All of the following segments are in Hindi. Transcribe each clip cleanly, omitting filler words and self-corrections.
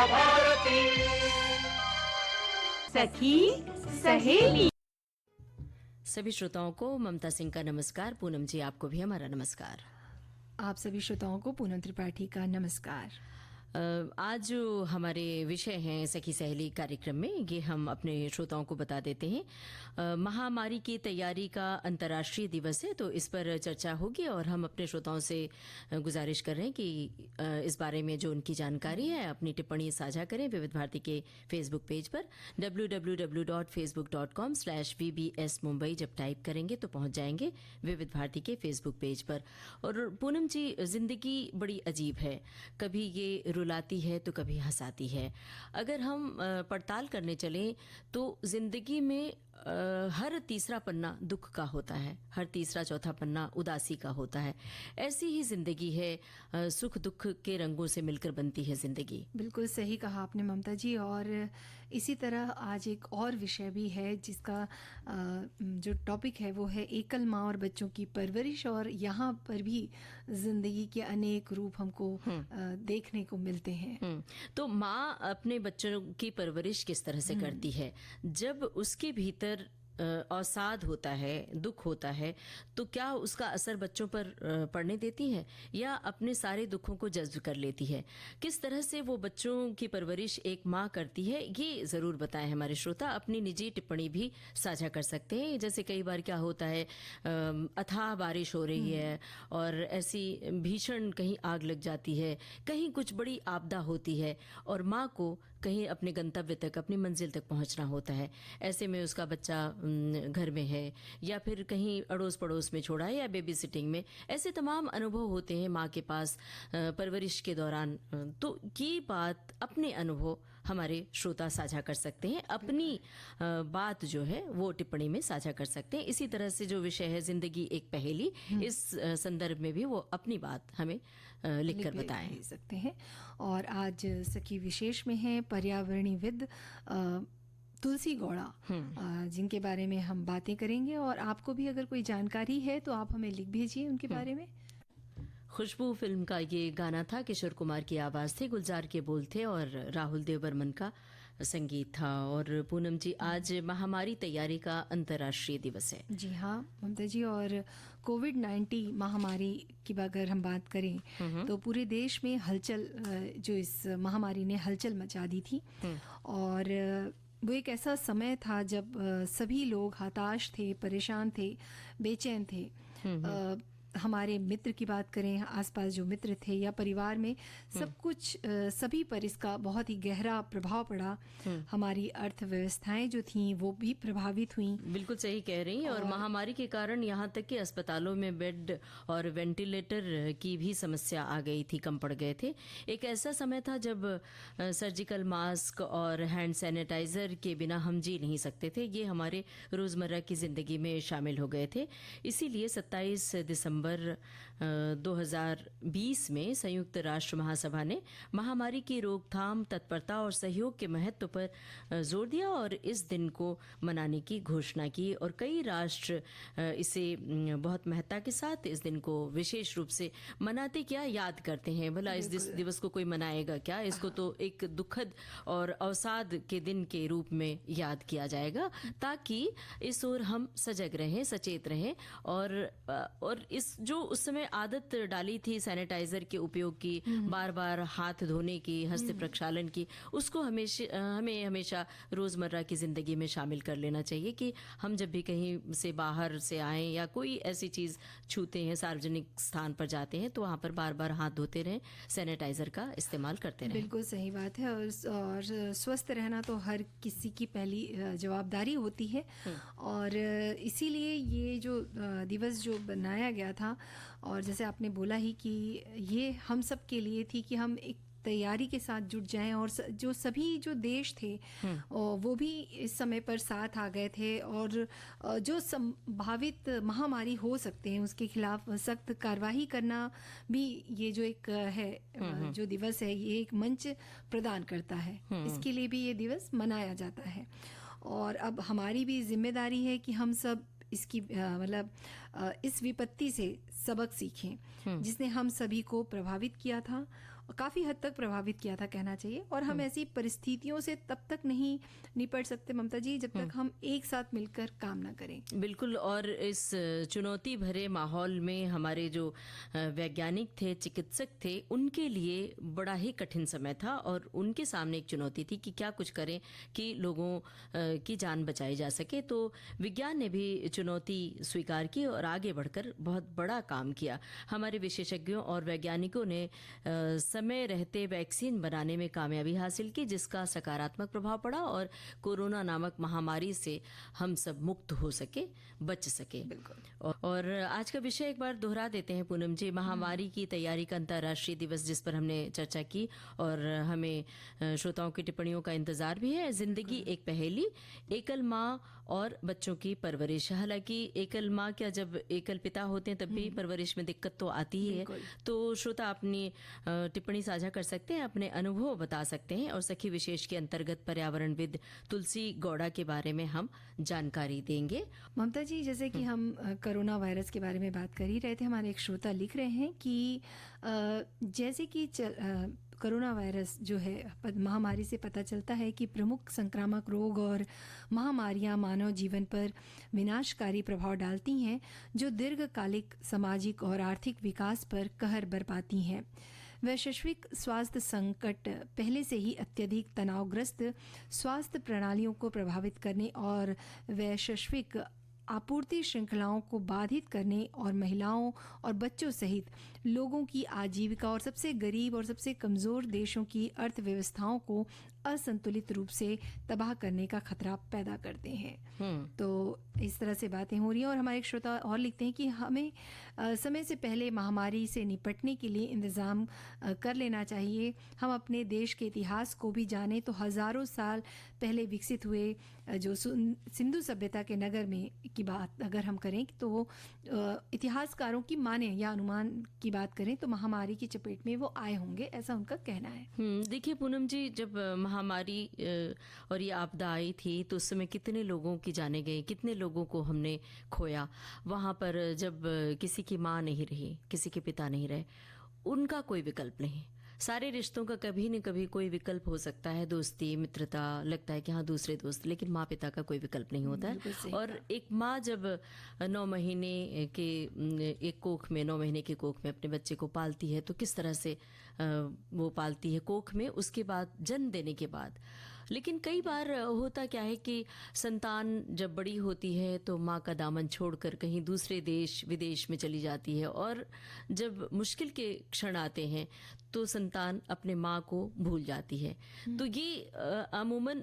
भारती। सखी सहेली। सभी श्रोताओं को ममता सिंह का नमस्कार। पूनम जी, आपको भी हमारा नमस्कार। आप सभी श्रोताओं को पूनम त्रिपाठी का नमस्कार। आज जो हमारे विषय हैं सखी सहेली कार्यक्रम में, ये हम अपने श्रोताओं को बता देते हैं। महामारी की तैयारी का अंतर्राष्ट्रीय दिवस है, तो इस पर चर्चा होगी और हम अपने श्रोताओं से गुजारिश कर रहे हैं कि इस बारे में जो उनकी जानकारी है अपनी टिप्पणी साझा करें विविध भारती के फेसबुक पेज पर www.facebook.com/vbs मुंबई जब टाइप करेंगे तो पहुंच जाएंगे विविध भारती के फेसबुक पेज पर। और पूनम जी, जिंदगी बड़ी अजीब है, कभी ये रुलाती है तो कभी हंसाती है। अगर हम पड़ताल करने चलें तो जिंदगी में हर तीसरा पन्ना दुख का होता है, हर तीसरा चौथा पन्ना उदासी का होता है। ऐसी ही जिंदगी है, सुख दुख के रंगों से मिलकर बनती है जिंदगी। बिल्कुल सही कहा आपने ममता जी। और इसी तरह आज एक और विषय भी है जिसका जो टॉपिक है वो है एकल माँ और बच्चों की परवरिश। और यहाँ पर भी जिंदगी के अनेक रूप हमको देखने को मिलते हैं। तो माँ अपने बच्चों की परवरिश किस तरह से करती है? जब उसके भीतर अवसाद होता है, दुख होता है, तो क्या उसका असर बच्चों पर पड़ने देती है या अपने सारे दुखों को जज्ब कर लेती है? किस तरह से वो बच्चों की परवरिश एक माँ करती है, ये जरूर बताएं हमारे श्रोता। अपनी निजी टिप्पणी भी साझा कर सकते हैं। जैसे कई बार क्या होता है, अथाह बारिश हो रही है और ऐसी भीषण कहीं आग लग जाती है, कहीं कुछ बड़ी आपदा होती है और माँ को कहीं अपने गंतव्य तक, अपनी मंजिल तक पहुंचना होता है। ऐसे में उसका बच्चा घर में है या फिर कहीं अड़ोस पड़ोस में छोड़ा है या बेबी सिटिंग में, ऐसे तमाम अनुभव होते हैं माँ के पास परवरिश के दौरान। तो ये बात, अपने अनुभव हमारे श्रोता साझा कर सकते हैं, अपनी बात जो है वो टिप्पणी में साझा कर सकते हैं। इसी तरह से जो विषय है जिंदगी एक पहेली, इस संदर्भ में भी वो अपनी बात हमें लिखकर बताएं सकते हैं। और आज सखी विशेष में है पर्यावरणीविद तुलसी गौड़ा, जिनके बारे में हम बातें करेंगे। और आपको भी अगर कोई जानकारी है तो आप हमें लिख भेजिए उनके बारे में। खुशबू फिल्म का ये गाना था, किशोर कुमार की आवाज थी, गुलजार के बोल थे और राहुल देव बर्मन का संगीत था। और पूनम जी, आज महामारी तैयारी का अंतर्राष्ट्रीय दिवस है। जी हाँ ममता जी। और कोविड-19 महामारी की अगर हम बात करें तो पूरे देश में हलचल, जो इस महामारी ने हलचल मचा दी थी। और वो एक ऐसा समय था जब सभी लोग हताश थे, परेशान थे, बेचैन थे। हमारे मित्र की बात करें, आसपास जो मित्र थे या परिवार में, सब कुछ, सभी पर इसका बहुत ही गहरा प्रभाव पड़ा। हमारी अर्थव्यवस्थाएं जो थीं वो भी प्रभावित हुईं। बिल्कुल सही कह रही हैं। और महामारी के कारण यहाँ तक कि अस्पतालों में बेड और वेंटिलेटर की भी समस्या आ गई थी, कम पड़ गए थे। एक ऐसा समय था जब सर्जिकल मास्क और हैंड सैनिटाइजर के बिना हम जी नहीं सकते थे। ये हमारे रोजमर्रा की जिंदगी में शामिल हो गए थे। इसीलिए 27 दिसंबर 2020 में संयुक्त राष्ट्र महासभा ने महामारी की रोकथाम, तत्परता और सहयोग के महत्व पर जोर दिया और इस दिन को मनाने की घोषणा की। और कई राष्ट्र इसे बहुत महत्ता के साथ इस दिन को विशेष रूप से मनाते, क्या याद करते हैं। भला इस दिवस को कोई मनाएगा क्या? इसको तो एक दुखद और अवसाद के दिन के रूप में याद किया जाएगा, ताकि इस ओर हम सजग रहें, सचेत रहें। और इस जो उस समय आदत डाली थी सैनिटाइजर के उपयोग की, बार बार हाथ धोने की, हस्त प्रक्षालन की, उसको हमें हमेशा रोजमर्रा की जिंदगी में शामिल कर लेना चाहिए कि हम जब भी कहीं से बाहर से आए या कोई ऐसी चीज छूते हैं, सार्वजनिक स्थान पर जाते हैं, तो वहां पर बार बार हाथ धोते रहें, सैनिटाइजर का इस्तेमाल करते रहें। बिल्कुल सही बात है। और स्वस्थ रहना तो हर किसी की पहली जवाबदारी होती है। और इसीलिए ये जो दिवस जो बनाया गया था, और जैसे आपने बोला ही कि ये हम सब के लिए थी कि हम एक तैयारी के साथ जुट जाएं। और जो सभी जो देश थे वो भी इस समय पर साथ आ गए थे। और जो संभावित महामारी हो सकते हैं उसके खिलाफ सख्त कार्रवाई करना भी, ये जो एक है जो दिवस है, ये एक मंच प्रदान करता है। इसके लिए भी ये दिवस मनाया जाता है। और अब हमारी भी जिम्मेदारी है कि हम सब इसकी इस विपत्ति से सबक सीखें जिसने हम सभी को प्रभावित किया था। काफ़ी हद तक प्रभावित किया था कहना चाहिए। और हम ऐसी परिस्थितियों से तब तक नहीं निपट सकते ममता जी जब तक हम एक साथ मिलकर काम ना करें। बिल्कुल। और इस चुनौती भरे माहौल में हमारे जो वैज्ञानिक थे, चिकित्सक थे, उनके लिए बड़ा ही कठिन समय था और उनके सामने एक चुनौती थी कि क्या कुछ करें कि लोगों की जान बचाई जा सके। तो विज्ञान ने भी चुनौती स्वीकार की और आगे बढ़कर बहुत बड़ा काम किया। हमारे विशेषज्ञों और वैज्ञानिकों ने समय रहते वैक्सीन बनाने में कामयाबी हासिल की, जिसका सकारात्मक प्रभाव पड़ा और कोरोना नामक महामारी से हम सब मुक्त हो सके, बच सके। और आज का विषय एक बार दोहरा देते हैं पूनम जी, महामारी की तैयारी का अंतर्राष्ट्रीय दिवस जिस पर हमने चर्चा की और हमें श्रोताओं की टिप्पणियों का इंतजार भी है। जिंदगी एक पहेली, एकल माँ और बच्चों की परवरिश। हालांकि एकल माँ क्या, जब एकल पिता होते हैं तब भी परवरिश में दिक्कत तो आती ही है। तो श्रोता अपनी टिप्पणी साझा कर सकते हैं, अपने अनुभव बता सकते हैं और सखी विशेष के अंतर्गत पर्यावरणविद तुलसी गौड़ा के बारे में हम जानकारी देंगे। ममता जी, जैसे कि हम कोरोना वायरस के बारे में बात कर ही रहे थे, हमारे एक श्रोता लिख रहे हैं कि जैसे कि कोरोना वायरस जो है महामारी से पता चलता है कि प्रमुख संक्रामक रोग और महामारियां मानव जीवन पर विनाशकारी प्रभाव डालती हैं, जो दीर्घकालिक सामाजिक और आर्थिक विकास पर कहर बरपाती हैं। वैश्विक स्वास्थ्य संकट पहले से ही अत्यधिक तनावग्रस्त स्वास्थ्य प्रणालियों को प्रभावित करने और वैश्विक आपूर्ति श्रृंखलाओं को बाधित करने और महिलाओं और बच्चों सहित लोगों की आजीविका और सबसे गरीब और सबसे कमज़ोर देशों की अर्थव्यवस्थाओं को असंतुलित रूप से तबाह करने का खतरा पैदा करते हैं। तो इस तरह से बातें हो रही हैं। और हमारे एक श्रोता और लिखते हैं कि हमें समय से पहले महामारी से निपटने के लिए इंतज़ाम कर लेना चाहिए। हम अपने देश के इतिहास को भी जानें तो हज़ारों साल पहले विकसित हुए जो सिंधु सभ्यता के नगर में की बात अगर हम करें तो इतिहासकारों की माने या अनुमान की बात करें तो महामारी की चपेट में वो आए होंगे, ऐसा उनका कहना है। देखिए पूनम जी, जब महामारी और ये आपदा आई थी तो उस समय कितने लोगों की जाने गई, कितने लोगों को हमने खोया। वहाँ पर जब किसी की माँ नहीं रही, किसी के पिता नहीं रहे, उनका कोई विकल्प नहीं। सारे रिश्तों का कभी न कभी कोई विकल्प हो सकता है, दोस्ती, मित्रता, लगता है कि हाँ दूसरे दोस्त, लेकिन माँ पिता का कोई विकल्प नहीं होता है। और एक माँ जब 9 महीने के एक कोख में 9 महीने के कोख में अपने बच्चे को पालती है तो किस तरह से वो पालती है कोख में, उसके बाद जन्म देने के बाद। लेकिन कई बार होता क्या है कि संतान जब बड़ी होती है तो माँ का दामन छोड़कर कहीं दूसरे देश विदेश में चली जाती है और जब मुश्किल के क्षण आते हैं तो संतान अपने माँ को भूल जाती है। तो ये अमूमन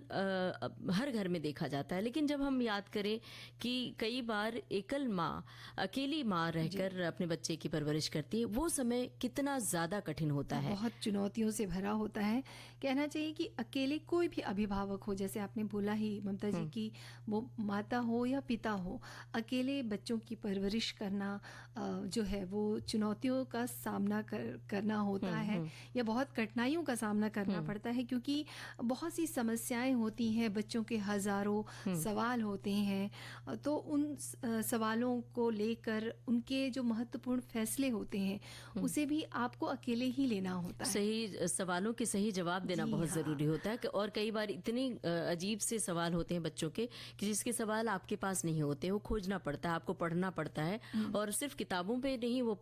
हर घर में देखा जाता है। लेकिन जब हम याद करें कि कई बार एकल माँ, अकेली माँ रहकर अपने बच्चे की परवरिश करती है, वो समय कितना ज़्यादा कठिन होता है, बहुत चुनौतियों से भरा होता है। कहना चाहिए कि अकेले कोई भी अभिभावक हो, जैसे आपने बोला ही ममता जी की, वो माता हो या पिता हो, अकेले बच्चों की परवरिश करना जो है वो चुनौतियों का सामना करना होता है या बहुत कठिनाइयों का सामना करना पड़ता है, क्योंकि बहुत सी समस्याएं होती हैं, बच्चों के हजारों सवाल होते हैं। तो उन सवालों को लेकर उनके जो महत्वपूर्ण फैसले होते हैं उसे भी आपको अकेले ही लेना होता है। सही सवालों के सही जवाब देना बहुत ज़रूरी होता है। और कई बार इतने अजीब से सवाल होते हैं बच्चों के कि जिसके सवाल आपके पास नहीं होते, वो खोजना पड़ता है, आपको पढ़ना पड़ता है। और सिर्फ किताबों पे नहीं वो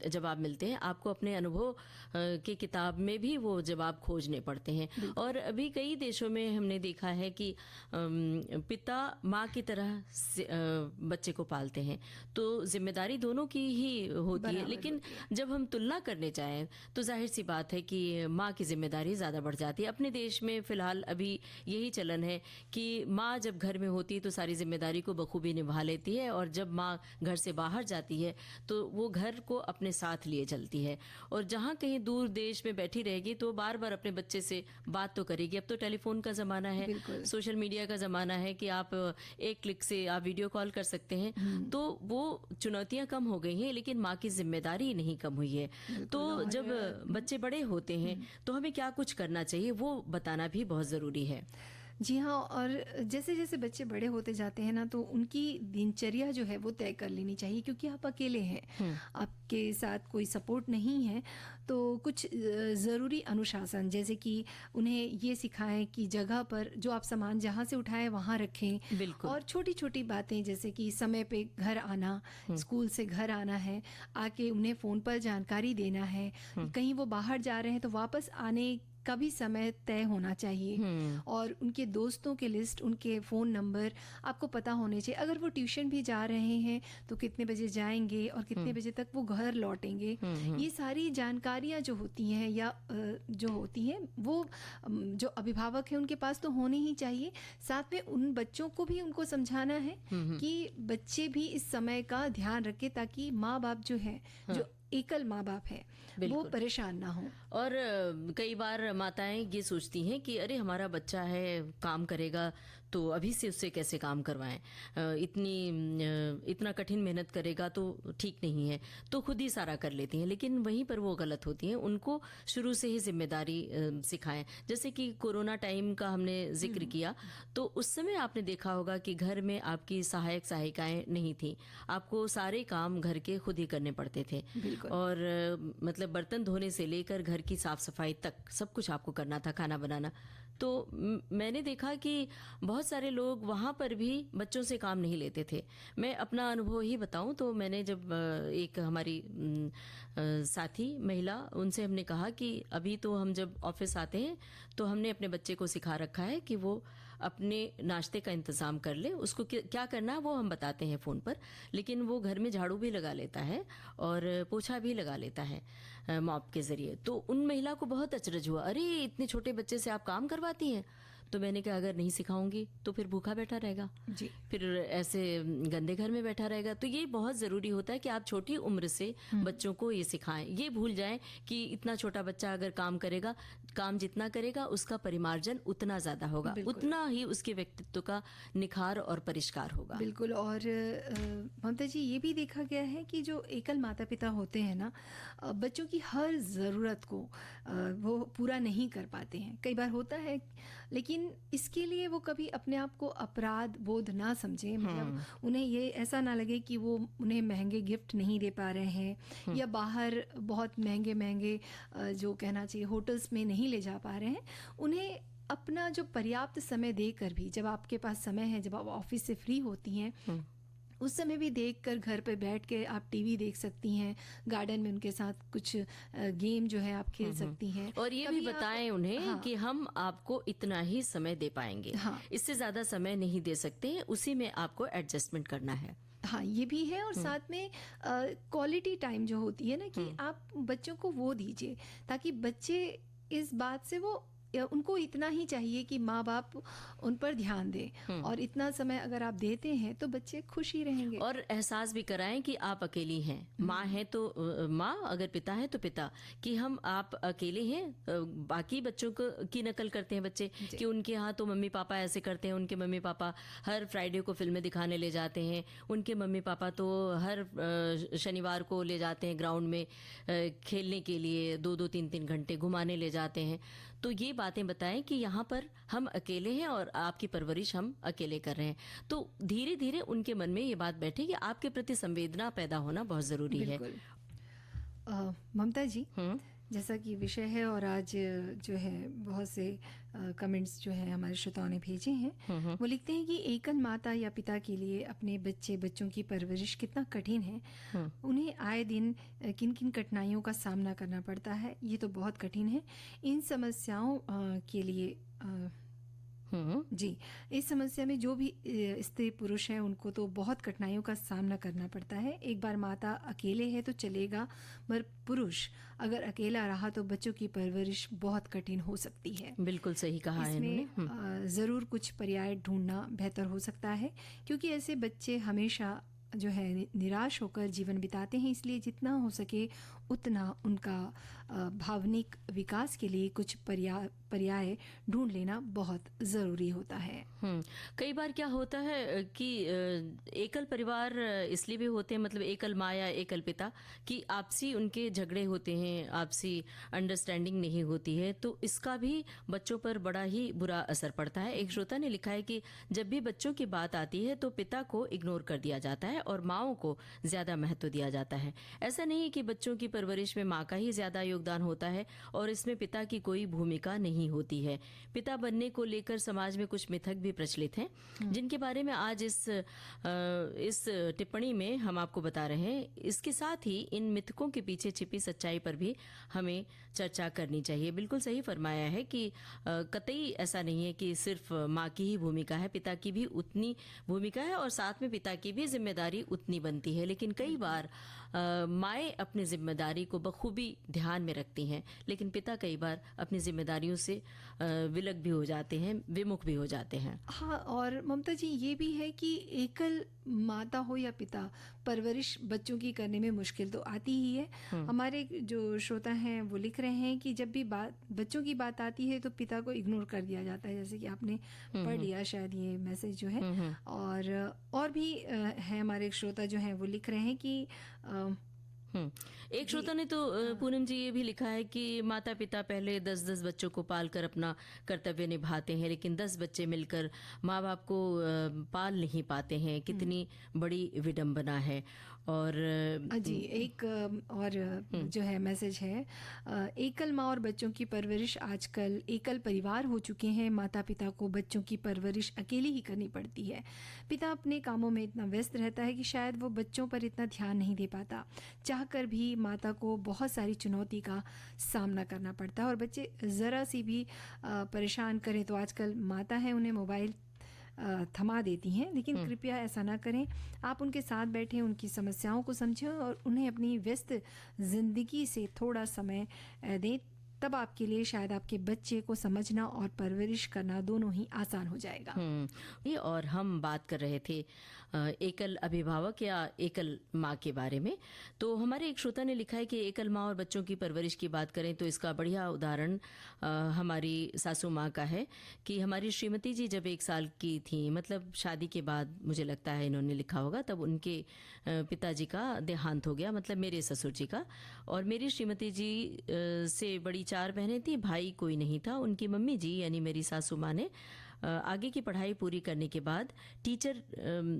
जवाब मिलते हैं, आपको अपने अनुभव की किताब में भी वो जवाब खोजने पड़ते हैं। और अभी कई देशों में हमने देखा है कि पिता माँ की तरह बच्चे को पालते हैं, तो जिम्मेदारी दोनों की ही होती है। लेकिन जब हम तुलना करने चाहें तो जाहिर सी बात है कि माँ की जिम्मेदारी ज़्यादा बढ़ जाती है। अपने देश में फ़िलहाल अभी यही चलन है कि माँ जब घर में होती है तो सारी जिम्मेदारी को बखूबी निभा लेती है, और जब माँ घर से बाहर जाती है तो वो घर को अपने साथ लिए चलती है। और जहाँ कहीं दूर देश में बैठी रहेगी तो बार बार अपने बच्चे से बात तो करेगी। अब तो टेलीफोन का ज़माना है, सोशल मीडिया का ज़माना है कि आप एक क्लिक से आप वीडियो कॉल कर सकते हैं। तो वो चुनौतियाँ कम हो गई हैं, लेकिन माँ की जिम्मेदारी नहीं कम हुई है। तो जब बच्चे बड़े होते हैं तो हमें क्या कुछ करना चाहिए वो बताना भी बहुत ज़रूरी है। जी हाँ, और जैसे जैसे बच्चे बड़े होते जाते हैं ना, तो उनकी दिनचर्या जो है वो तय कर लेनी चाहिए, क्योंकि आप अकेले हैं, आपके साथ कोई सपोर्ट नहीं है। तो कुछ ज़रूरी अनुशासन, जैसे कि उन्हें ये सिखाएं कि जगह पर जो आप सामान जहाँ से उठाएं वहाँ रखें। बिल्कुल। और छोटी छोटी बातें, जैसे कि समय पे घर आना, स्कूल से घर आना है, आके उन्हें फ़ोन पर जानकारी देना है। कहीं वो बाहर जा रहे हैं तो वापस आने का भी समय तय होना चाहिए। और उनके दोस्तों के लिस्ट, उनके फ़ोन नंबर आपको पता होने चाहिए। अगर वो ट्यूशन भी जा रहे हैं तो कितने बजे जाएंगे और कितने बजे तक वो घर लौटेंगे। ये सारी जानकारियाँ जो होती हैं या जो होती हैं वो जो अभिभावक हैं उनके पास तो होनी ही चाहिए। साथ में उन बच्चों को भी उनको समझाना है कि बच्चे भी इस समय का ध्यान रखें, ताकि माँ बाप जो है, जो एकल माँ बाप है, वो परेशान ना हो। और कई बार माताएं ये सोचती हैं कि अरे हमारा बच्चा है, काम करेगा तो अभी से उससे कैसे काम करवाएं, इतना कठिन मेहनत करेगा तो ठीक नहीं है, तो खुद ही सारा कर लेती हैं। लेकिन वहीं पर वो गलत होती हैं। उनको शुरू से ही जिम्मेदारी सिखाएं। जैसे कि कोरोना टाइम का हमने जिक्र किया, तो उस समय आपने देखा होगा कि घर में आपकी सहायक सहायिकाएं नहीं थी, आपको सारे काम घर के खुद ही करने पड़ते थे। और मतलब बर्तन धोने से लेकर घर की साफ सफाई तक सब कुछ आपको करना था, खाना बनाना। तो मैंने देखा कि बहुत सारे लोग वहाँ पर भी बच्चों से काम नहीं लेते थे। मैं अपना अनुभव ही बताऊं तो मैंने जब एक हमारी साथी महिला, उनसे हमने कहा कि अभी तो हम जब ऑफिस आते हैं तो हमने अपने बच्चे को सिखा रखा है कि वो अपने नाश्ते का इंतज़ाम कर ले, उसको क्या करना है वो हम बताते हैं फ़ोन पर, लेकिन वो घर में झाड़ू भी लगा लेता है और पोछा भी लगा लेता है मॉप के ज़रिए। तो उन महिला को बहुत अचरज हुआ, अरे इतने छोटे बच्चे से आप काम करवाती हैं। तो मैंने कहा अगर नहीं सिखाऊंगी तो फिर भूखा बैठा रहेगा जी, फिर ऐसे गंदे घर में बैठा रहेगा। तो ये बहुत ज़रूरी होता है कि आप छोटी उम्र से बच्चों को ये सिखाएं। ये भूल जाएं कि इतना छोटा बच्चा अगर काम करेगा, काम जितना करेगा उसका परिमार्जन उतना ज़्यादा होगा, उतना ही उसके व्यक्तित्व का निखार और परिष्कार होगा। बिल्कुल। और ममता जी, ये भी देखा गया है कि जो एकल माता पिता होते हैं ना, बच्चों की हर ज़रूरत को वो पूरा नहीं कर पाते हैं। कई बार होता है, लेकिन इसके लिए वो कभी अपने आप को अपराध बोध ना समझें। मतलब उन्हें ये ऐसा ना लगे कि वो उन्हें महंगे गिफ्ट नहीं दे पा रहे हैं, या बाहर बहुत महंगे महंगे जो कहना चाहिए होटल्स में नहीं ले जा पा रहे हैं। उन्हें अपना जो पर्याप्त समय देकर भी, जब आपके पास समय है, जब आप ऑफिस से फ्री होती हैं, उस समय भी देखकर घर पे बैठ के आप टीवी देख सकती हैं, गार्डन में उनके साथ कुछ गेम जो है आप खेल सकती हैं। और ये भी बताएं उन्हें कि हम आपको इतना ही समय दे पाएंगे, इससे ज़्यादा समय नहीं दे सकते हैं, उसी में आपको एडजस्टमेंट करना है। हाँ, ये भी है। और साथ में क्वालिटी टाइम जो होती है ना, कि आप बच्चों को वो दीजिए, ताकि बच्चे इस बात से वो, उनको इतना ही चाहिए कि माँ बाप उन पर ध्यान दें, और इतना समय अगर आप देते हैं तो बच्चे खुश ही रहेंगे। और एहसास भी कराएं कि आप अकेली हैं, माँ है तो माँ, अगर पिता है तो पिता, कि आप अकेले हैं। बाकी बच्चों की नकल करते हैं बच्चे कि उनके यहाँ तो मम्मी पापा ऐसे करते हैं, उनके मम्मी पापा हर फ्राइडे को फिल्में दिखाने ले जाते हैं, उनके मम्मी पापा तो हर शनिवार को ले जाते हैं ग्राउंड में खेलने के लिए, 2-2, 3-3 घंटे घुमाने ले जाते हैं। तो ये बातें बताएं कि यहाँ पर हम अकेले हैं और आपकी परवरिश हम अकेले कर रहे हैं। तो धीरे धीरे उनके मन में ये बात बैठे कि आपके प्रति संवेदना पैदा होना बहुत ज़रूरी है। ममता जी, जैसा कि विषय है, और आज जो है बहुत से कमेंट्स जो है हमारे श्रोताओं ने भेजे हैं, वो लिखते हैं कि एकल माता या पिता के लिए अपने बच्चों की परवरिश कितना कठिन है। उन्हें आए दिन किन किन कठिनाइयों का सामना करना पड़ता है, ये तो बहुत कठिन है। इन समस्याओं के लिए जी, इस समस्या में जो भी स्त्री पुरुष हैं उनको तो बहुत कठिनाइयों का सामना करना पड़ता है। एक बार माता अकेले है तो चलेगा, पर पुरुष अगर अकेला रहा तो बच्चों की परवरिश बहुत कठिन हो सकती है। बिल्कुल सही कहा है इसमें ज़रूर कुछ पर्याय ढूंढना बेहतर हो सकता है, क्योंकि ऐसे बच्चे हमेशा जो है निराश होकर जीवन बिताते हैं। इसलिए जितना हो सके उतना उनका भावनिक विकास के लिए कुछ पर्याय ढूंढ लेना बहुत ज़रूरी होता है। कई बार क्या होता है कि एकल परिवार इसलिए भी होते हैं, मतलब एकल माँ या एकल पिता, कि आपसी उनके झगड़े होते हैं, आपसी अंडरस्टैंडिंग नहीं होती है, तो इसका भी बच्चों पर बड़ा ही बुरा असर पड़ता है। एक श्रोता ने लिखा है कि जब भी बच्चों की बात आती है तो पिता को इग्नोर कर दिया जाता है और माँओं को ज्यादा महत्व दिया जाता है। ऐसा नहीं है कि बच्चों की परवरिश में माँ का ही ज्यादा योगदान होता है और इसमें पिता की कोई भूमिका नहीं होती है। पिता बनने को लेकर समाज में कुछ मिथक भी प्रचलित हैं, जिनके बारे में आज इस टिप्पणी में हम आपको बता रहे हैं। इसके साथ ही इन मिथकों के पीछे छिपी सच्चाई पर भी हमें चर्चा करनी चाहिए। बिल्कुल सही फरमाया है कि कतई ऐसा नहीं है कि सिर्फ माँ की ही भूमिका है, पिता की भी उतनी भूमिका है और साथ में पिता की भी जिम्मेदारी उतनी बनती है। लेकिन कई बार माएँ अपनी जिम्मेदारी को बखूबी ध्यान में रखती हैं, लेकिन पिता कई बार अपनी जिम्मेदारियों से विलग भी हो जाते हैं, विमुख भी हो जाते हैं। हाँ, और ममता जी ये भी है कि एकल माता हो या पिता, परवरिश बच्चों की करने में मुश्किल तो आती ही है। हमारे जो श्रोता हैं वो लिख रहे हैं कि जब भी बच्चों की बात आती है तो पिता को इग्नोर कर दिया जाता है, जैसे कि आपने पढ़ लिया शायद ये मैसेज जो है। और भी है हमारे श्रोता जो हैं वो लिख रहे हैं कि एक श्रोता ने तो पूनम जी ये भी लिखा है कि माता पिता पहले 10-10 बच्चों को पालकर अपना कर्तव्य निभाते हैं, लेकिन 10 बच्चे मिलकर माँ बाप को पाल नहीं पाते हैं। कितनी बड़ी विडंबना है। और जी एक और जो है मैसेज है, एकल माँ और बच्चों की परवरिश, आजकल एकल परिवार हो चुके हैं, माता पिता को बच्चों की परवरिश अकेली ही करनी पड़ती है। पिता अपने कामों में इतना व्यस्त रहता है कि शायद वो बच्चों पर इतना ध्यान नहीं दे पाता। चाहकर भी माता को बहुत सारी चुनौती का सामना करना पड़ता है और बच्चे ज़रा सी भी परेशान करें तो आजकल माता है उन्हें मोबाइल थमा देती हैं। लेकिन कृपया ऐसा ना करें, आप उनके साथ बैठें, उनकी समस्याओं को समझें और उन्हें अपनी व्यस्त ज़िंदगी से थोड़ा समय दें। तब आपके लिए शायद आपके बच्चे को समझना और परवरिश करना दोनों ही आसान हो जाएगा। ये और हम बात कर रहे थे एकल अभिभावक या एकल माँ के बारे में। तो हमारे एक श्रोता ने लिखा है कि एकल माँ और बच्चों की परवरिश की बात करें तो इसका बढ़िया उदाहरण हमारी सासू माँ का है कि हमारी श्रीमती जी जब 1 साल की थी, मतलब शादी के बाद मुझे लगता है इन्होंने लिखा होगा, तब उनके पिताजी का देहांत हो गया, मतलब मेरे ससुर जी का। और मेरी श्रीमती जी से बड़ी 4 बहनें थी, भाई कोई नहीं था। उनकी मम्मी जी यानी मेरी सासू माँ ने आगे की पढ़ाई पूरी करने के बाद टीचर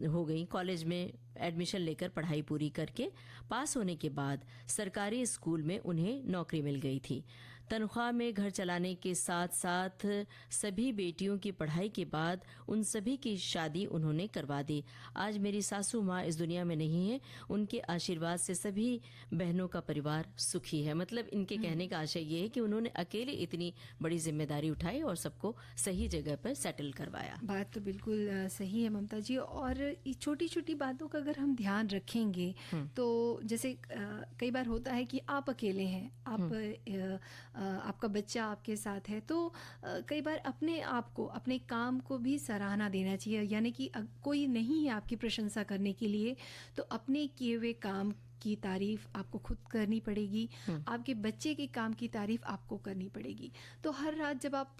हो गई। कॉलेज में एडमिशन लेकर पढ़ाई पूरी करके पास होने के बाद सरकारी स्कूल में उन्हें नौकरी मिल गई थी। तनख्वाह में घर चलाने के साथ साथ सभी बेटियों की पढ़ाई के बाद उन सभी की शादी उन्होंने करवा दी। आज मेरी सासू माँ इस दुनिया में नहीं है, उनके आशीर्वाद से सभी बहनों का परिवार सुखी है। मतलब इनके कहने का आशय ये है कि उन्होंने अकेले इतनी बड़ी जिम्मेदारी उठाई और सबको सही जगह पर सेटल करवाया। बात तो बिल्कुल सही है ममता जी। और छोटी छोटी बातों का अगर हम ध्यान रखेंगे तो जैसे कई बार होता है कि आप अकेले हैं, आपका बच्चा आपके साथ है, तो कई बार अपने आप को, अपने काम को भी सराहना देना चाहिए। यानी कि कोई नहीं है आपकी प्रशंसा करने के लिए, तो अपने किए हुए काम की तारीफ आपको खुद करनी पड़ेगी, आपके बच्चे के काम की तारीफ आपको करनी पड़ेगी। तो हर रात जब आप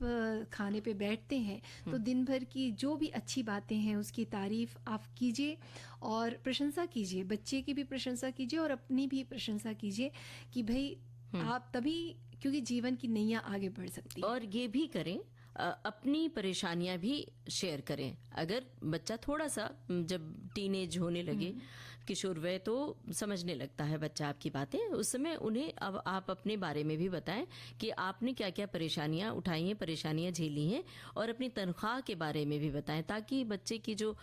खाने पे बैठते हैं तो दिन भर की जो भी अच्छी बातें हैं उसकी तारीफ आप कीजिए और प्रशंसा कीजिए, बच्चे की भी प्रशंसा कीजिए और अपनी भी प्रशंसा कीजिए कि भाई आप तभी, क्योंकि जीवन की नैया आगे बढ़ सकती है। और ये भी करें, अपनी परेशानियां भी शेयर करें। अगर बच्चा थोड़ा सा जब टीनेज होने लगे, किशोर वय, तो समझने लगता है बच्चा आपकी बातें, उस समय उन्हें अब आप अपने बारे में भी बताएं कि आपने क्या क्या परेशानियां उठाई हैं, परेशानियां झेली हैं, और अपनी तनख्वाह के बारे में भी बताएं, ताकि बच्चे की जो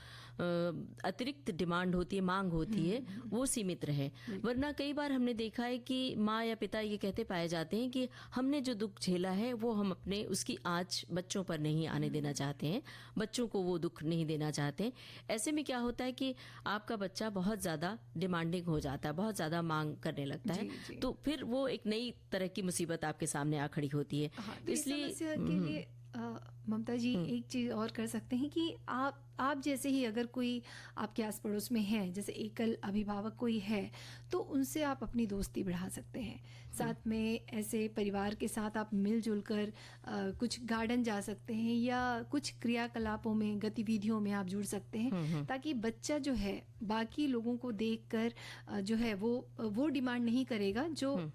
अतिरिक्त डिमांड होती है, मांग होती है, वो सीमित रहे। वरना कई बार हमने देखा है कि माँ या पिता ये कहते पाए जाते हैं कि हमने जो दुख झेला है वो हम अपने उसकी आँच बच्चों पर नहीं आने देना चाहते हैं, बच्चों को वो दुख नहीं देना चाहते हैं। ऐसे में क्या होता है कि आपका बच्चा बहुत ज़्यादा डिमांडिंग हो जाता है, बहुत ज़्यादा मांग करने लगता है, तो फिर वो एक नई तरह की मुसीबत आपके सामने आ खड़ी होती है। तो इसलिए के लिए ममता जी, एक चीज़ और कर सकते हैं कि आप जैसे ही अगर कोई आपके आस पड़ोस में है, जैसे एकल अभिभावक कोई है, तो उनसे आप अपनी दोस्ती बढ़ा सकते हैं। साथ में ऐसे परिवार के साथ आप मिलजुल कर कुछ गार्डन जा सकते हैं या कुछ क्रियाकलापों में, गतिविधियों में आप जुड़ सकते हैं, ताकि बच्चा जो है बाकी लोगों को देखकर जो है वो डिमांड नहीं करेगा जो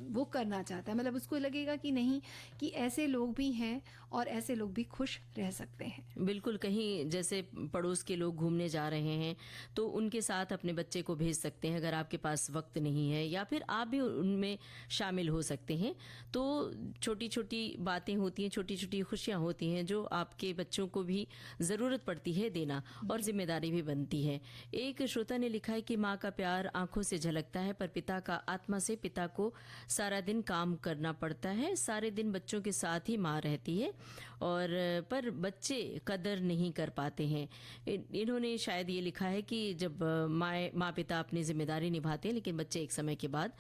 वो करना चाहता है। मतलब उसको लगेगा कि नहीं, कि ऐसे लोग भी हैं और ऐसे लोग भी खुश रह सकते हैं। बिल्कुल, कहीं जैसे पड़ोस के लोग घूमने जा रहे हैं तो उनके साथ अपने बच्चे को भेज सकते हैं अगर आपके पास वक्त नहीं है, या फिर आप भी उनमें शामिल हो सकते हैं। तो छोटी छोटी बातें होती हैं, छोटी छोटी खुशियां होती हैं जो आपके बच्चों को भी ज़रूरत पड़ती है देना, और जिम्मेदारी भी बनती है। एक श्रोता ने लिखा है कि माँ का प्यार आंखों से झलकता है, पर पिता का आत्मा से। पिता को सारा दिन काम करना पड़ता है, सारे दिन बच्चों के साथ ही माँ रहती है, और पर बच्चे कदर नहीं कर पाते हैं। इन्होंने शायद ये लिखा है कि जब माँ पिता अपनी जिम्मेदारी निभाते हैं, लेकिन बच्चे एक समय के बाद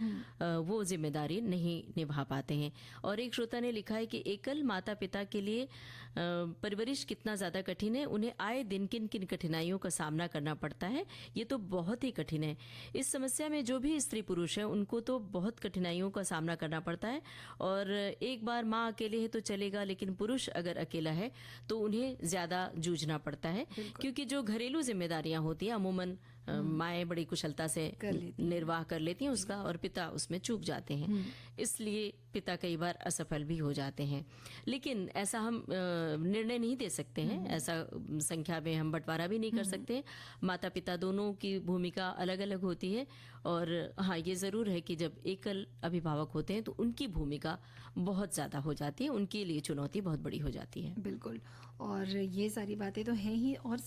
वो जिम्मेदारी नहीं निभा पाते हैं। और एक श्रोता ने लिखा है कि एकल माता पिता के लिए परवरिश कितना ज़्यादा कठिन है। उन्हें आए दिन किन किन कठिनाइयों का सामना करना पड़ता है, ये तो बहुत ही कठिन है। इस समस्या में जो भी स्त्री पुरुष है उनको तो बहुत कठिनाइयों का सामना करना पड़ता है। और एक बार माँ अकेले है तो चलेगा, लेकिन पुरुष अगर अकेला है तो उन्हें ज़्यादा जूझना पड़ता है, क्योंकि जो घरेलू जिम्मेदारियां होती हैं अमूमन माएँ बड़ी कुशलता से निर्वाह कर लेती हैं उसका, और पिता उसमें चूक जाते हैं। इसलिए पिता कई बार असफल भी हो जाते हैं। लेकिन ऐसा हम निर्णय नहीं दे सकते हैं, ऐसा संख्या में हम बंटवारा भी नहीं कर सकते। माता पिता दोनों की भूमिका अलग अलग होती है। और हाँ, ये ज़रूर है कि जब एकल अभिभावक होते हैं तो उनकी भूमिका बहुत ज़्यादा हो जाती है, उनके लिए चुनौती बहुत बड़ी हो जाती है। बिल्कुल, और ये सारी बातें तो हैं ही। और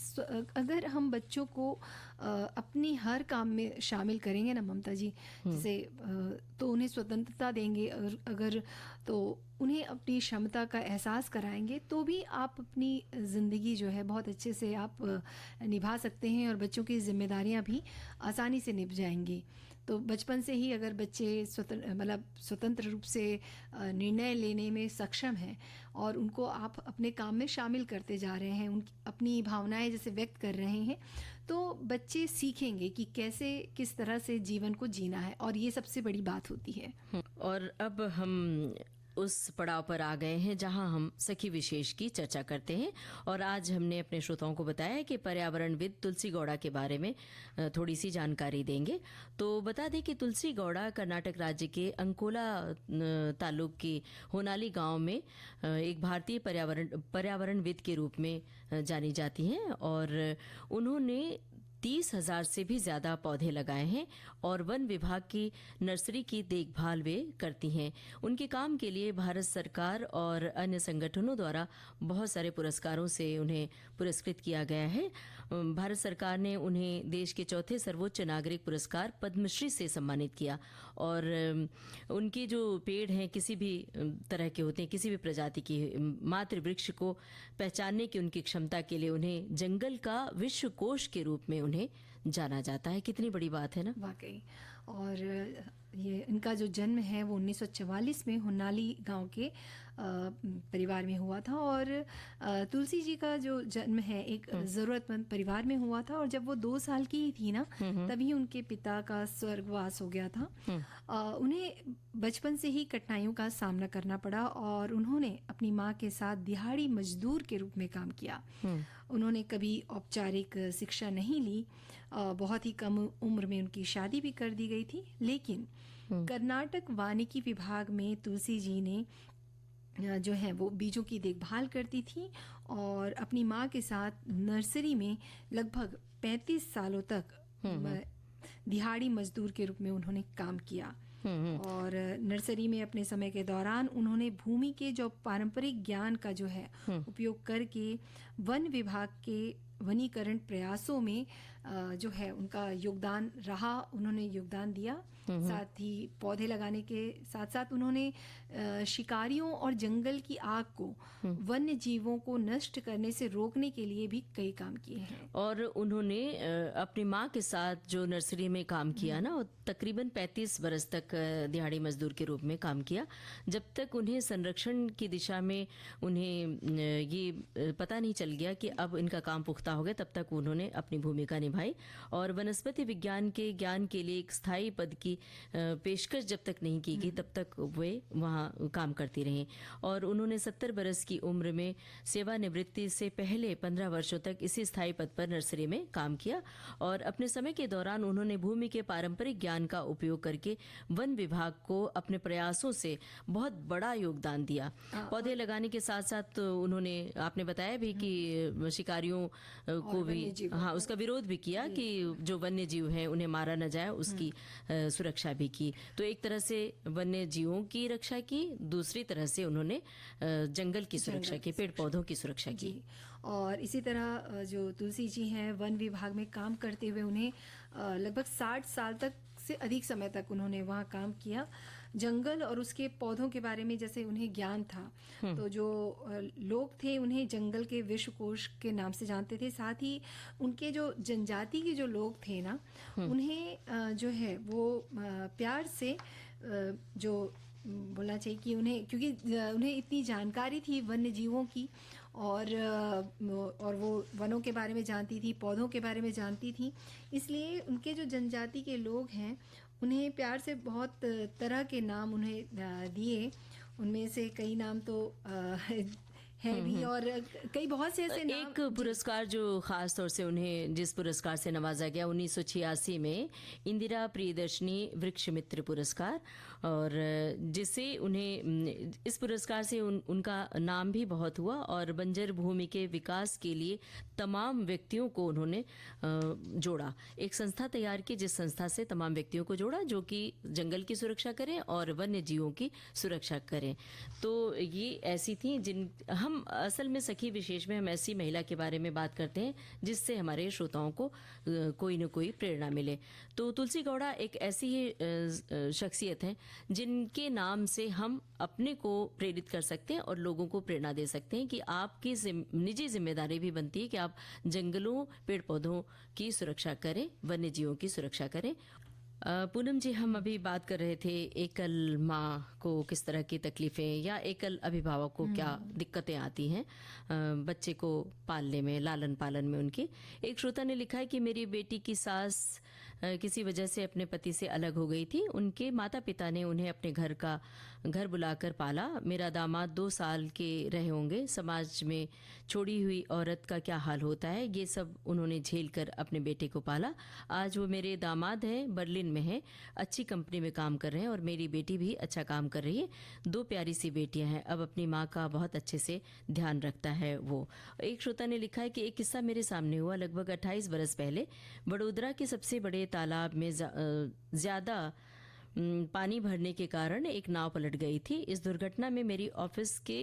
अगर हम बच्चों को अपनी हर काम में शामिल करेंगे ना ममता जी, जैसे तो उन्हें स्वतंत्रता देंगे, और अगर तो उन्हें अपनी क्षमता का एहसास कराएंगे, तो भी आप अपनी ज़िंदगी जो है बहुत अच्छे से आप निभा सकते हैं, और बच्चों की जिम्मेदारियां भी आसानी से निभ जाएंगी। तो बचपन से ही अगर बच्चे स्वतंत्र रूप से निर्णय लेने में सक्षम हैं, और उनको आप अपने काम में शामिल करते जा रहे हैं, उनकी अपनी भावनाएं जैसे व्यक्त कर रहे हैं, तो बच्चे सीखेंगे कि कैसे किस तरह से जीवन को जीना है, और ये सबसे बड़ी बात होती है। और अब हम उस पड़ाव पर आ गए हैं जहां हम सखी विशेष की चर्चा करते हैं। और आज हमने अपने श्रोताओं को बताया कि पर्यावरणविद तुलसी गौड़ा के बारे में थोड़ी सी जानकारी देंगे। तो बता दें कि तुलसी गौड़ा कर्नाटक राज्य के अंकोला तालुक के होनाली गांव में एक भारतीय पर्यावरणविद के रूप में जानी जाती हैं, और उन्होंने 30,000 से भी ज्यादा पौधे लगाए हैं, और वन विभाग की नर्सरी की देखभाल वे करती हैं। उनके काम के लिए भारत सरकार और अन्य संगठनों द्वारा बहुत सारे पुरस्कारों से उन्हें पुरस्कृत किया गया है। भारत सरकार ने उन्हें देश के चौथे सर्वोच्च नागरिक पुरस्कार पद्मश्री से सम्मानित किया। और उनके जो पेड़ हैं किसी भी तरह के होते हैं, किसी भी प्रजाति की, मातृ वृक्ष को पहचानने की उनकी क्षमता के लिए उन्हें जंगल का विश्व कोश के रूप में उन्हें जाना जाता है। कितनी बड़ी बात है ना, वाकई। और ये इनका जो जन्म है वो 1944 में होनाली गांव के परिवार में हुआ था। और तुलसी जी का जो जन्म है एक ज़रूरतमंद परिवार में हुआ था, और जब वो 2 साल की ही थी ना, तभी उनके पिता का स्वर्गवास हो गया था। उन्हें बचपन से ही कठिनाइयों का सामना करना पड़ा, और उन्होंने अपनी माँ के साथ दिहाड़ी मजदूर के रूप में काम किया। उन्होंने कभी औपचारिक शिक्षा नहीं ली, बहुत ही कम उम्र में उनकी शादी भी कर दी गई थी। लेकिन कर्नाटक वानिकी विभाग में तुलसी जी ने जो है वो बीजों की देखभाल करती थी, और अपनी माँ के साथ नर्सरी में लगभग 35 सालों तक दिहाड़ी मजदूर के रूप में उन्होंने काम किया। और नर्सरी में अपने समय के दौरान उन्होंने भूमि के जो पारंपरिक ज्ञान का जो है उपयोग करके वन विभाग के वनीकरण प्रयासों में जो है उनका योगदान रहा, उन्होंने योगदान दिया। साथ ही पौधे लगाने के साथ साथ उन्होंने शिकारियों और जंगल की आग को, वन्य जीवों को नष्ट करने से रोकने के लिए भी कई काम किए हैं। और उन्होंने अपनी माँ के साथ जो नर्सरी में काम किया ना, वो तकरीबन 35 बरस तक दिहाड़ी मजदूर के रूप में काम किया, जब तक उन्हें संरक्षण की दिशा में उन्हें ये पता नहीं चल गया कि अब इनका काम पुख्ता हो गया, तब तक उन्होंने अपनी भूमिका निभाई। और वनस्पति विज्ञान के ज्ञान के लिए एक स्थायी पद की पेशकश जब तक नहीं की गई, तब तक वे वहाँ काम करती रहीं। और उन्होंने 70 बरस की उम्र में सेवानिवृत्ति से पहले 15 वर्षों तक इसी स्थायी पद पर नर्सरी में काम किया। और अपने समय के दौरान उन्होंने भूमि के पारंपरिक ज्ञान का उपयोग करके वन विभाग को अपने प्रयासों से बहुत बड़ा योगदान दिया। पौधे लगाने के साथ साथ उन्होंने, आपने बताया भी कि शिकारियों को भी, हाँ, उसका विरोध भी किया कि जो वन्य जीव हैं उन्हें मारा न जाए, उसकी सुरक्षा भी की। तो एक तरह से वन्य जीवों की रक्षा की, दूसरी तरह से उन्होंने जंगल की सुरक्षा की, पेड़ पौधों की सुरक्षा की। और इसी तरह जो तुलसी जी हैं, वन विभाग में काम करते हुए उन्हें लगभग 60 साल तक से अधिक समय तक उन्होंने वहाँ काम किया। जंगल और उसके पौधों के बारे में जैसे उन्हें ज्ञान था, तो जो लोग थे उन्हें जंगल के विश्वकोश के नाम से जानते थे। साथ ही उनके जो जनजाति के जो लोग थे ना, उन्हें जो है वो प्यार से जो बोलना चाहिए कि उन्हें, क्योंकि उन्हें इतनी जानकारी थी वन्य जीवों की, और वो वनों के बारे में जानती थी, पौधों के बारे में जानती थी, इसलिए उनके जो जनजाति के लोग हैं उन्हें प्यार से बहुत तरह के नाम उन्हें दिए। उनमें से कई नाम तो हैं भी, और कई बहुत से ऐसे नाम। एक पुरस्कार जो खास तौर से उन्हें, जिस पुरस्कार से नवाजा गया 1986 में, इंदिरा प्रियदर्शनी वृक्ष मित्र पुरस्कार, और जिससे उन्हें, इस पुरस्कार से उनका नाम भी बहुत हुआ। और बंजर भूमि के विकास के लिए तमाम व्यक्तियों को उन्होंने जोड़ा, एक संस्था तैयार की, जिस संस्था से तमाम व्यक्तियों को जोड़ा जो कि जंगल की सुरक्षा करें और वन्य जीवों की सुरक्षा करें। तो ये ऐसी थी जिन, हम असल में सखी विशेष में हम ऐसी महिला के बारे में बात करते हैं जिससे हमारे श्रोताओं को कोई न कोई प्रेरणा मिले। तो तुलसी गौड़ा एक ऐसी ही शख्सियत है जिनके नाम से हम अपने को प्रेरित कर सकते हैं और लोगों को प्रेरणा दे सकते हैं कि आपकी निजी जिम्मेदारी भी बनती है कि आप जंगलों, पेड़ पौधों की सुरक्षा करें, वन्य जीवों की सुरक्षा करें। पूनम जी, हम अभी बात कर रहे थे एकल माँ को किस तरह की तकलीफें या एकल अभिभावक को क्या दिक्कतें आती हैं बच्चे को पालने में, लालन पालन में उनकी। एक श्रोता ने लिखा है कि मेरी बेटी की सास किसी वजह से अपने पति से अलग हो गई थी। उनके माता पिता ने उन्हें अपने घर बुलाकर पाला। मेरा दामाद 2 साल के रहे होंगे। समाज में छोड़ी हुई औरत का क्या हाल होता है, ये सब उन्होंने झेल कर अपने बेटे को पाला। आज वो मेरे दामाद हैं, बर्लिन में है, अच्छी कंपनी में काम कर रहे हैं और मेरी बेटी भी अच्छा काम कर रही है। 2 प्यारी सी बेटियां हैं। अब अपनी माँ का बहुत अच्छे से ध्यान रखता है वो। एक श्रोता ने लिखा है कि एक किस्सा मेरे सामने हुआ लगभग 28 बरस पहले। वडोदरा के सबसे बड़े तालाब में ज्यादा पानी भरने के कारण एक नाव पलट गई थी। इस दुर्घटना में मेरी ऑफिस के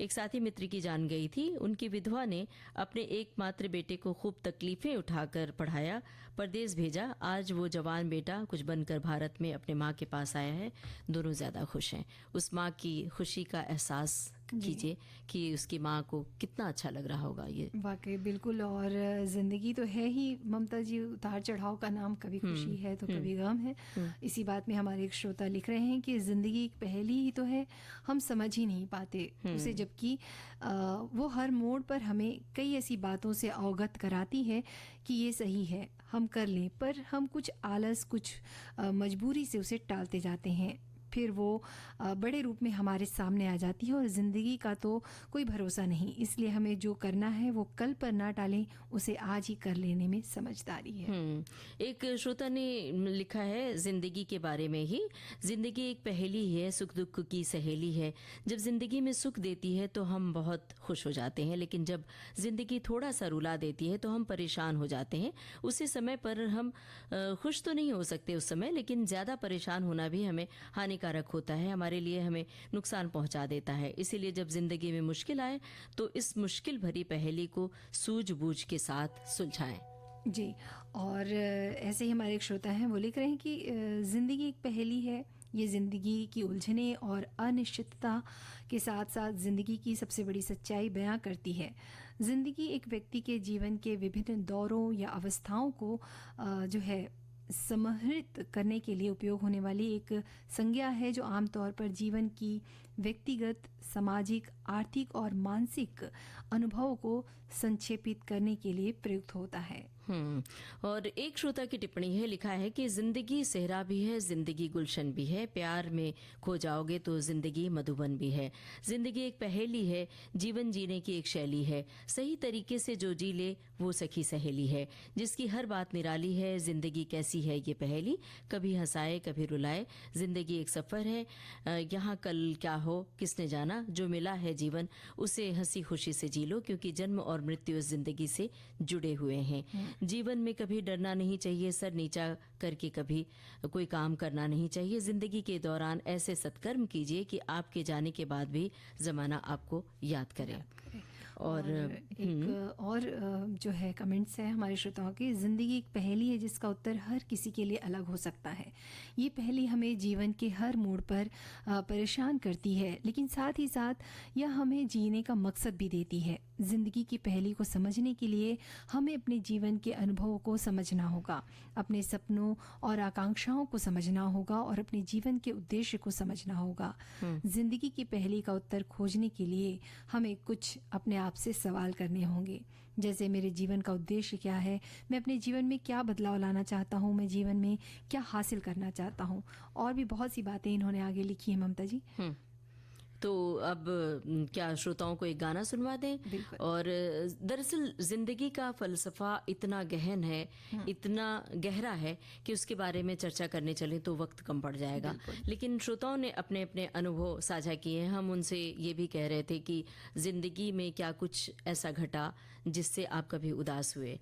एक साथी मित्र की जान गई थी। उनकी विधवा ने अपने एकमात्र बेटे को खूब तकलीफें उठाकर पढ़ाया, परदेश भेजा। आज वो जवान बेटा कुछ बनकर भारत में अपने माँ के पास आया है। दोनों ज्यादा खुश हैं। उस माँ की खुशी का एहसास कीजिए कि उसकी माँ को कितना अच्छा लग रहा होगा ये। वाकई बिल्कुल। और ज़िंदगी तो है ही ममता जी, उतार चढ़ाव का नाम, कभी खुशी है तो कभी गम है। इसी बात में हमारे एक श्रोता लिख रहे हैं कि ज़िंदगी एक पहेली ही तो है, हम समझ ही नहीं पाते उसे, जबकि वो हर मोड़ पर हमें कई ऐसी बातों से अवगत कराती है कि ये सही है, हम कर लें, पर हम कुछ आलस, कुछ मजबूरी से उसे टालते जाते हैं। फिर वो बड़े रूप में हमारे सामने आ जाती है और ज़िंदगी का तो कोई भरोसा नहीं। इसलिए हमें जो करना है वो कल पर ना टालें, उसे आज ही कर लेने में समझदारी है। एक श्रोता ने लिखा है ज़िंदगी के बारे में ही, ज़िंदगी एक पहेली है, सुख दुख की सहेली है। जब ज़िंदगी में सुख देती है तो हम बहुत खुश हो जाते हैं, लेकिन जब ज़िंदगी थोड़ा सा रुला देती है तो हम परेशान हो जाते हैं। उसी समय पर हम खुश तो नहीं हो सकते उस समय, लेकिन ज़्यादा परेशान होना भी हमें हानिकारक होता है, हमारे लिए हमें नुकसान पहुंचा देता है। इसीलिए जब जिंदगी में मुश्किल आए तो इस मुश्किल भरी पहेली को सूझबूझ के साथ सुलझाएं। जी, और ऐसे ही हमारे एक श्रोता हैं, वो लिख रहे हैं कि ज़िंदगी एक पहेली है। ये ज़िंदगी की उलझने और अनिश्चितता के साथ साथ ज़िंदगी की सबसे बड़ी सच्चाई बयां करती है। ज़िंदगी एक व्यक्ति के जीवन के विभिन्न दौरों या अवस्थाओं को जो है समाहित करने के लिए उपयोग होने वाली एक संज्ञा है, जो आमतौर पर जीवन की व्यक्तिगत, सामाजिक, आर्थिक और मानसिक अनुभवों को संक्षेपित करने के लिए प्रयुक्त होता है। और एक श्रोता की टिप्पणी है, लिखा है कि जिंदगी सेहरा भी है, जिंदगी गुलशन भी है, प्यार में खो जाओगे तो जिंदगी मधुबन भी है। जिंदगी एक पहेली है, जीवन जीने की एक शैली है, सही तरीके से जो जी ले वो सखी सहेली है, जिसकी हर बात निराली है। जिंदगी कैसी है ये पहेली, कभी हंसाए कभी रुलाए। जिंदगी एक सफर है, यहाँ कल क्या हो किसने जाना। जो मिला है जीवन उसे हंसी खुशी से जी लो, क्योंकि जन्म और मृत्यु इस जिंदगी से जुड़े हुए हैं। जीवन में कभी डरना नहीं चाहिए, सर नीचा करके कभी कोई काम करना नहीं चाहिए। जिंदगी के दौरान ऐसे सत्कर्म कीजिए कि आपके जाने के बाद भी जमाना आपको याद करे। और एक और जो है कमेंट्स है हमारे श्रोताओं की, ज़िंदगी एक पहेली है जिसका उत्तर हर किसी के लिए अलग हो सकता है। ये पहेली हमें जीवन के हर मोड़ पर परेशान करती है, लेकिन साथ ही साथ यह हमें जीने का मकसद भी देती है। ज़िंदगी की पहेली को समझने के लिए हमें अपने जीवन के अनुभवों को समझना होगा, अपने सपनों और आकांक्षाओं को समझना होगा और अपने जीवन के उद्देश्य को समझना होगा। ज़िंदगी की पहेली का उत्तर खोजने के लिए हमें कुछ अपने आप से सवाल करने होंगे, जैसे मेरे जीवन का उद्देश्य क्या है, मैं अपने जीवन में क्या बदलाव लाना चाहता हूँ, मैं जीवन में क्या हासिल करना चाहता हूँ। और भी बहुत सी बातें इन्होंने आगे लिखी है ममता जी। तो अब क्या श्रोताओं को एक गाना सुनवा दें। और दरअसल जिंदगी का फलसफा इतना गहन है, इतना गहरा है कि उसके बारे में चर्चा करने चलें तो वक्त कम पड़ जाएगा। लेकिन श्रोताओं ने अपने अपने अनुभव साझा किए हैं। हम उनसे ये भी कह रहे थे कि जिंदगी में क्या कुछ ऐसा घटा जिससे आप कभी उदास हुए,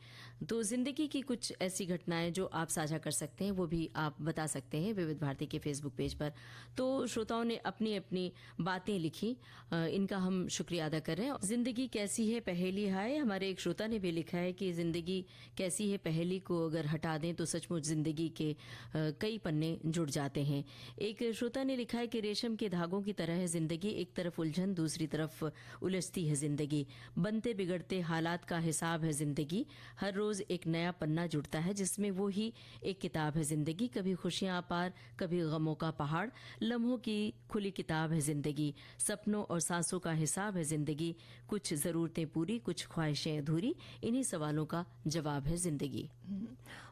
तो जिंदगी की कुछ ऐसी घटनाएं जो आप साझा कर सकते हैं वो भी आप बता सकते हैं विविध भारती के फेसबुक पेज पर। तो श्रोताओं ने अपनी अपनी बातें लिखी, इनका हम शुक्रिया अदा कर रहे हैं। जिंदगी कैसी है पहेली है, हमारे एक श्रोता ने भी लिखा है कि जिंदगी कैसी है पहेली को अगर हटा दें तो सचमुच जिंदगी के कई पन्ने जुड़ जाते हैं। एक श्रोता ने लिखा है कि रेशम के धागों की तरह है जिंदगी, एक तरफ उलझन दूसरी तरफ उलझती है जिंदगी, बनते बिगड़ते हालात का हिसाब है जिंदगी, हर रोज एक नया पन्ना जुड़ता है जिसमें वो ही एक किताब है जिंदगी, कभी खुशियां पार कभी गमों का पहाड़, लम्हों की खुली किताब है जिंदगी, सपनों और सांसों का हिसाब है जिंदगी, कुछ जरूरतें पूरी कुछ ख्वाहिशें अधूरी, इन्हीं सवालों का जवाब है जिंदगी।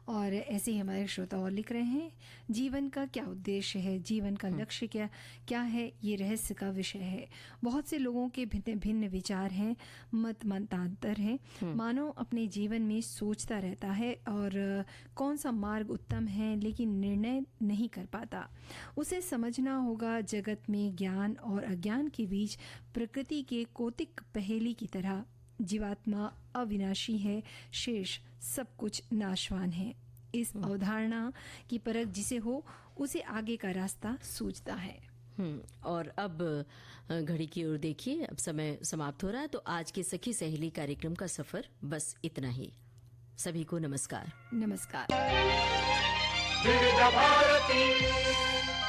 और ऐसे ही हमारे श्रोता और लिख रहे हैं, जीवन का क्या उद्देश्य है, जीवन का लक्ष्य क्या है, ये रहस्य का विषय है। बहुत से लोगों के भिन्न भिन्न विचार हैं, मतांतर हैं। मानव अपने जीवन में सोचता रहता है और कौन सा मार्ग उत्तम है, लेकिन निर्णय नहीं कर पाता। उसे समझना होगा जगत में ज्ञान और अज्ञान के बीच प्रकृति के कौतिक पहेली की तरह जीवात्मा अविनाशी है, शेष सब कुछ नाशवान है। इस अवधारणा की परख जिसे हो उसे आगे का रास्ता सूझता है। और अब घड़ी की ओर देखिए, अब समय समाप्त हो रहा है। तो आज के सखी सहेली कार्यक्रम का सफर बस इतना ही। सभी को नमस्कार। नमस्कार। विविध भारती।